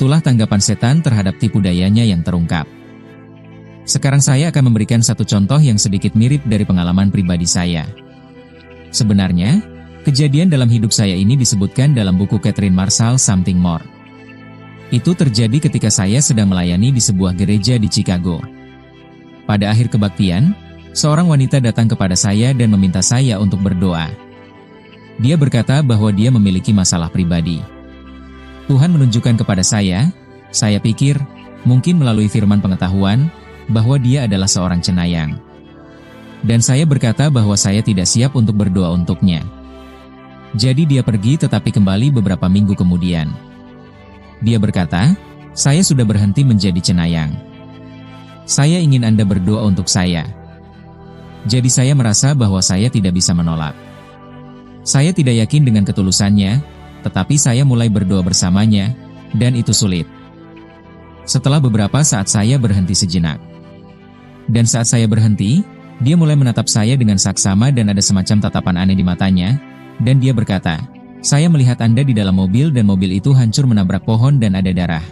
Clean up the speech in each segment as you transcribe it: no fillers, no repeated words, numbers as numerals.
Itulah tanggapan setan terhadap tipu dayanya yang terungkap. Sekarang saya akan memberikan satu contoh yang sedikit mirip dari pengalaman pribadi saya. Sebenarnya, kejadian dalam hidup saya ini disebutkan dalam buku Catherine Marshall Something More. Itu terjadi ketika saya sedang melayani di sebuah gereja di Chicago. Pada akhir kebaktian, seorang wanita datang kepada saya dan meminta saya untuk berdoa. Dia berkata bahwa dia memiliki masalah pribadi. Tuhan menunjukkan kepada saya pikir, mungkin melalui firman pengetahuan, bahwa dia adalah seorang cenayang. Dan saya berkata bahwa saya tidak siap untuk berdoa untuknya. Jadi dia pergi tetapi kembali beberapa minggu kemudian. Dia berkata, saya sudah berhenti menjadi cenayang. Saya ingin Anda berdoa untuk saya. Jadi saya merasa bahwa saya tidak bisa menolak. Saya tidak yakin dengan ketulusannya, tetapi saya mulai berdoa bersamanya, dan itu sulit. Setelah beberapa saat saya berhenti sejenak. Dan saat saya berhenti, dia mulai menatap saya dengan saksama dan ada semacam tatapan aneh di matanya, dan dia berkata, saya melihat Anda di dalam mobil dan mobil itu hancur menabrak pohon dan ada darah.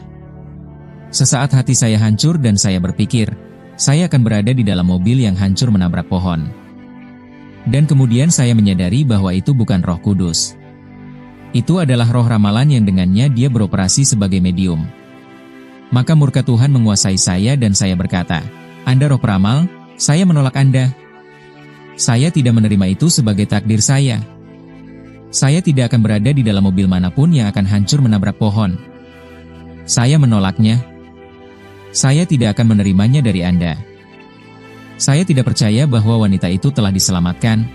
Sesaat hati saya hancur dan saya berpikir, saya akan berada di dalam mobil yang hancur menabrak pohon. Dan kemudian saya menyadari bahwa itu bukan Roh Kudus. Itu adalah roh ramalan yang dengannya dia beroperasi sebagai medium. Maka murka Tuhan menguasai saya dan saya berkata, Anda roh peramal, saya menolak Anda. Saya tidak menerima itu sebagai takdir saya. Saya tidak akan berada di dalam mobil manapun yang akan hancur menabrak pohon. Saya menolaknya. Saya tidak akan menerimanya dari Anda. Saya tidak percaya bahwa wanita itu telah diselamatkan,